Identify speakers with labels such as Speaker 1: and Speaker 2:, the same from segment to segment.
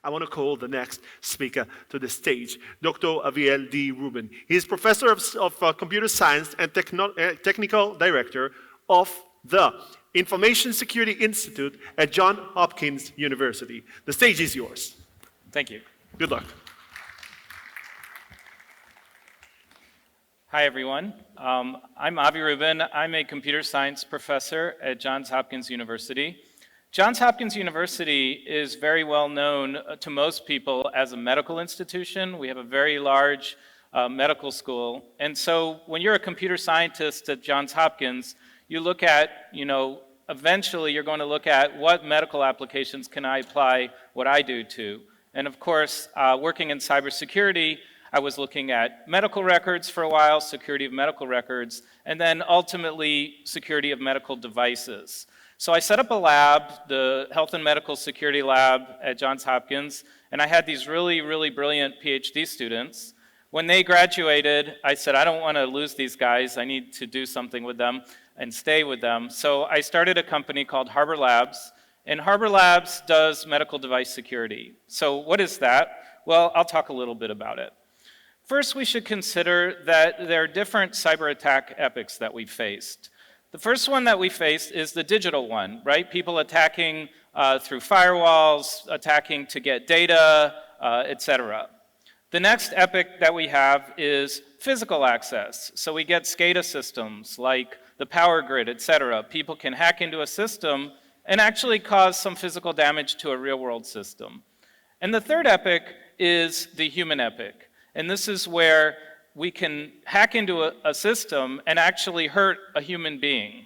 Speaker 1: I want to call the next speaker to the stage, Dr. Aviel D. Rubin. He is Professor of Computer Science and Technical Director of the Information Security Institute at Johns Hopkins University. The stage is yours.
Speaker 2: Thank you.
Speaker 1: Good luck.
Speaker 2: Hi, everyone. I'm Aviel Rubin. I'm a computer science professor at Johns Hopkins University. Johns Hopkins University is very well known to most people as a medical institution. We have a very large medical school. And so when you're a computer scientist at Johns Hopkins, you look at, eventually you're going to look at what medical applications can I apply what I do to. And of course, working in cybersecurity, I was looking at medical records for a while, security of medical records, and then ultimately security of medical devices. So I set up a lab, the Health and Medical Security Lab at Johns Hopkins, and I had these really, really brilliant PhD students. When they graduated, I said, I don't want to lose these guys. I need to do something with them and stay with them. So I started a company called Harbor Labs, and Harbor Labs does medical device security. So what is that? Well, I'll talk a little bit about it. First, we should consider that there are different cyber attack epochs that we've faced. The first one that we faced is the digital one, right? People attacking through firewalls, attacking to get data, etc. The next epoch that we have is physical access. So we get SCADA systems like the power grid, etc. People can hack into a system and actually cause some physical damage to a real-world system. And the third epoch is the human epoch. And this is where we can hack into a system and actually hurt a human being.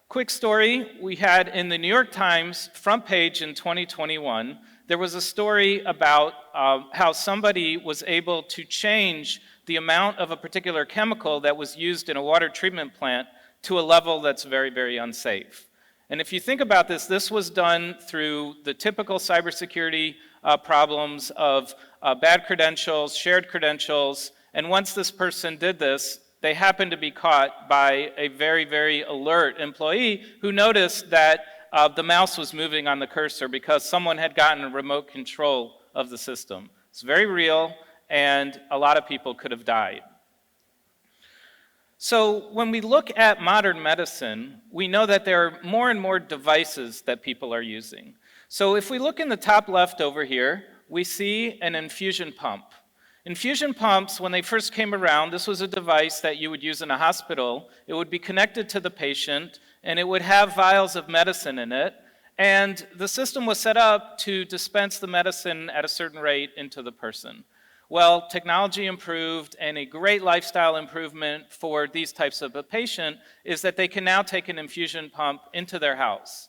Speaker 2: Quick story, we had in the New York Times front page in 2021, there was a story about how somebody was able to change the amount of a particular chemical that was used in a water treatment plant to a level that's very, very unsafe. And if you think about this, this was done through the typical cybersecurity problems of bad credentials, shared credentials, and once this person did this, they happened to be caught by a very, very alert employee who noticed that the mouse was moving on the cursor because someone had gotten a remote control of the system. It's very real, and a lot of people could have died. So when we look at modern medicine, we know that there are more and more devices that people are using. So if we look in the top left over here, we see an infusion pump. Infusion pumps, when they first came around, this was a device that you would use in a hospital. It would be connected to the patient, and it would have vials of medicine in it. And the system was set up to dispense the medicine at a certain rate into the person. Well, technology improved, and a great lifestyle improvement for these types of a patient is that they can now take an infusion pump into their house.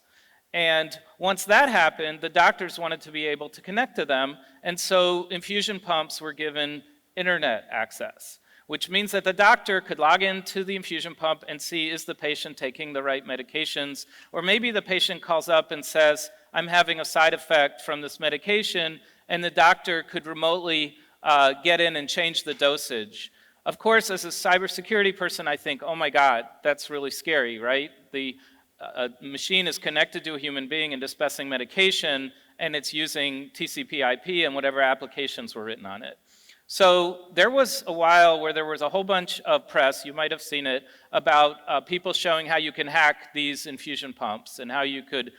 Speaker 2: And once that happened, the doctors wanted to be able to connect to them, and so infusion pumps were given internet access, which means that the doctor could log into the infusion pump and see, is the patient taking the right medications? Or maybe the patient calls up and says, I'm having a side effect from this medication, and the doctor could remotely get in and change the dosage. Of course, as a cybersecurity person, I think, oh my God, that's really scary, right? A machine is connected to a human being and dispensing medication, and it's using TCP/IP and whatever applications were written on it. So there was a while where there was a whole bunch of press, you might have seen it, about people showing how you can hack these infusion pumps and how you could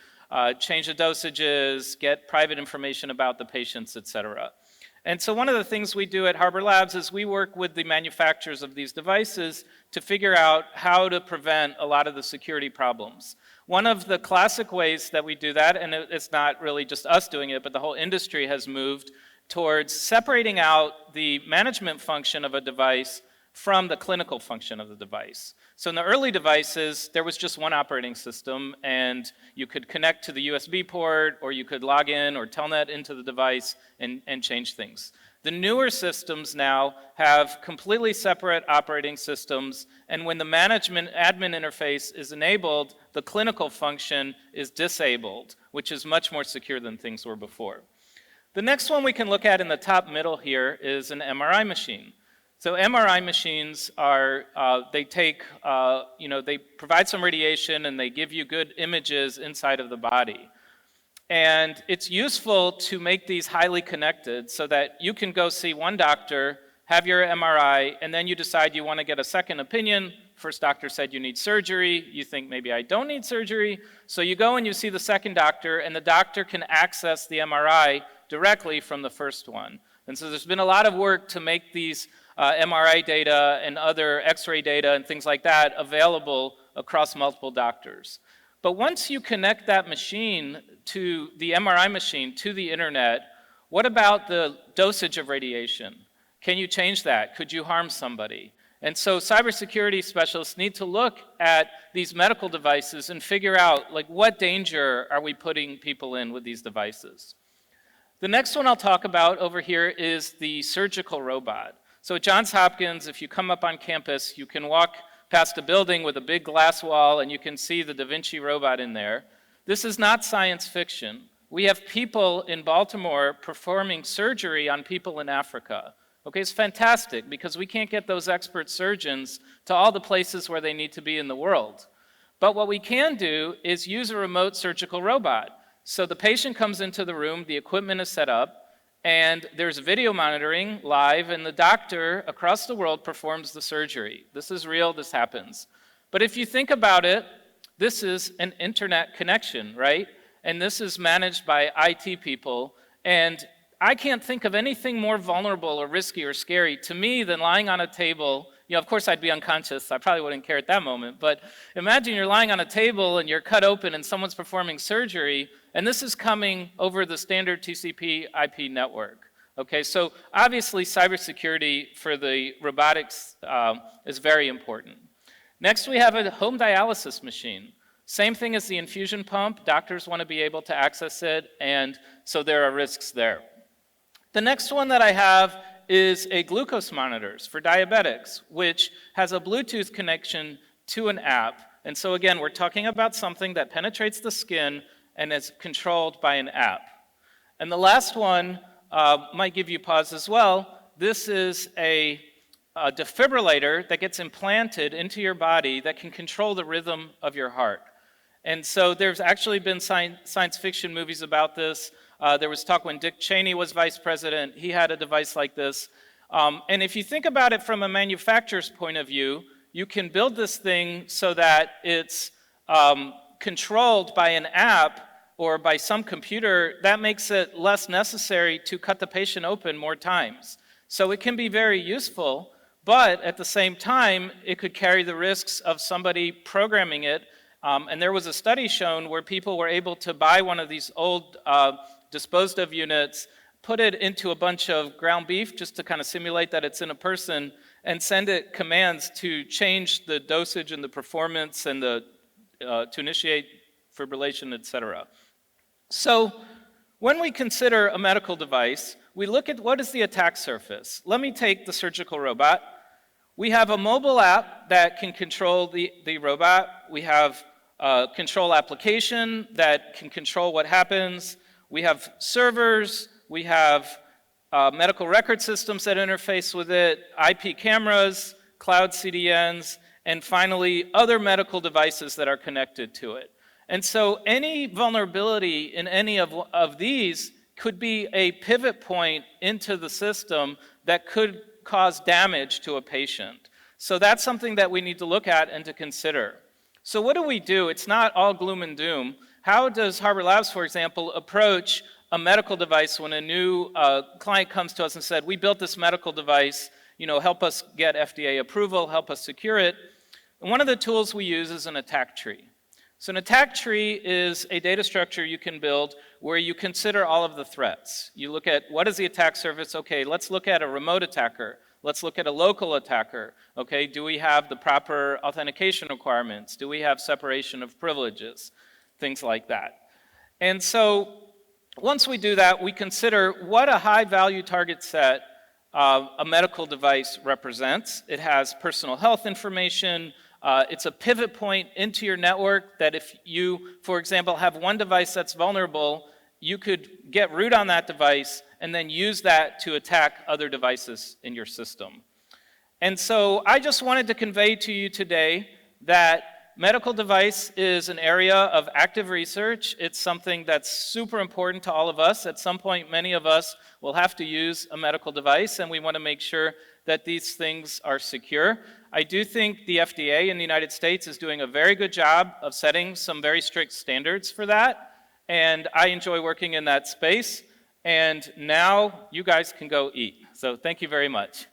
Speaker 2: change the dosages, get private information about the patients, etc. And so one of the things we do at Harbor Labs is we work with the manufacturers of these devices to figure out how to prevent a lot of the security problems. One of the classic ways that we do that, and it's not really just us doing it, but the whole industry has moved towards separating out the management function of a device from the clinical function of the device. So in the early devices, there was just one operating system, and you could connect to the USB port, or you could log in or telnet into the device and change things. The newer systems now have completely separate operating systems, and when the management admin interface is enabled, the clinical function is disabled, which is much more secure than things were before. The next one we can look at in the top middle here is an MRI machine. So MRI machines are, they provide some radiation and they give you good images inside of the body. And it's useful to make these highly connected so that you can go see one doctor, have your MRI, and then you decide you want to get a second opinion. First doctor said you need surgery. You think maybe I don't need surgery. So you go and you see the second doctor, and the doctor can access the MRI directly from the first one. And so there's been a lot of work to make these MRI data and other X-ray data and things like that available across multiple doctors. But once you connect that machine to the MRI machine to the internet, what about the dosage of radiation? Can you change that? Could you harm somebody? And so cybersecurity specialists need to look at these medical devices and figure out, like, what danger are we putting people in with these devices? The next one I'll talk about over here is the surgical robot. So at Johns Hopkins, if you come up on campus, you can walk past a building with a big glass wall and you can see the Da Vinci robot in there. This is not science fiction. We have people in Baltimore performing surgery on people in Africa. Okay, it's fantastic because we can't get those expert surgeons to all the places where they need to be in the world. But what we can do is use a remote surgical robot. So the patient comes into the room, the equipment is set up, and there's video monitoring live, and the doctor across the world performs the surgery. This is real, this happens. But if you think about it, this is an internet connection, right? And this is managed by IT people, and I can't think of anything more vulnerable or risky or scary to me than lying on a table. You know, of course I'd be unconscious, I probably wouldn't care at that moment, but imagine you're lying on a table and you're cut open and someone's performing surgery, and this is coming over the standard TCP IP network. Okay, so obviously cybersecurity for the robotics is very important. Next we have a home dialysis machine. Same thing as the infusion pump, doctors want to be able to access it, and so there are risks there. The next one that I have is a glucose monitors for diabetics, which has a Bluetooth connection to an app. And so again, we're talking about something that penetrates the skin and is controlled by an app. And the last one might give you pause as well. This is a defibrillator that gets implanted into your body that can control the rhythm of your heart. And so there's actually been science fiction movies about this. There was talk when Dick Cheney was vice president, he had a device like this. And if you think about it from a manufacturer's point of view, you can build this thing so that it's controlled by an app or by some computer. That makes it less necessary to cut the patient open more times. So it can be very useful, but at the same time, it could carry the risks of somebody programming it. And there was a study shown where people were able to buy one of these old disposed of units, put it into a bunch of ground beef just to kind of simulate that it's in a person, and send it commands to change the dosage and the performance and to initiate fibrillation, etc. So when we consider a medical device, we look at what is the attack surface. Let me take the surgical robot. We have a mobile app that can control the robot. We have a control application that can control what happens. We have servers, we have medical record systems that interface with it, IP cameras, cloud CDNs, and finally other medical devices that are connected to it. And so any vulnerability in any of these could be a pivot point into the system that could cause damage to a patient. So that's something that we need to look at and to consider. So what do? It's not all gloom and doom. How does Harbor Labs, for example, approach a medical device when a new client comes to us and said, we built this medical device, help us get FDA approval, help us secure it. And one of the tools we use is an attack tree. So an attack tree is a data structure you can build where you consider all of the threats. You look at what is the attack surface? Okay, let's look at a remote attacker. Let's look at a local attacker. Okay, do we have the proper authentication requirements? Do we have separation of privileges? Things like that. And so once we do that, we consider what a high-value target set a medical device represents. It has personal health information. It's a pivot point into your network that if you, for example, have one device that's vulnerable, you could get root on that device and then use that to attack other devices in your system. And so I just wanted to convey to you today that Medical device is an area of active research. It's something that's super important to all of us. At some point, many of us will have to use a medical device, and we want to make sure that these things are secure. I do think the FDA in the United States is doing a very good job of setting some very strict standards for that, and I enjoy working in that space. And now you guys can go eat. So thank you very much.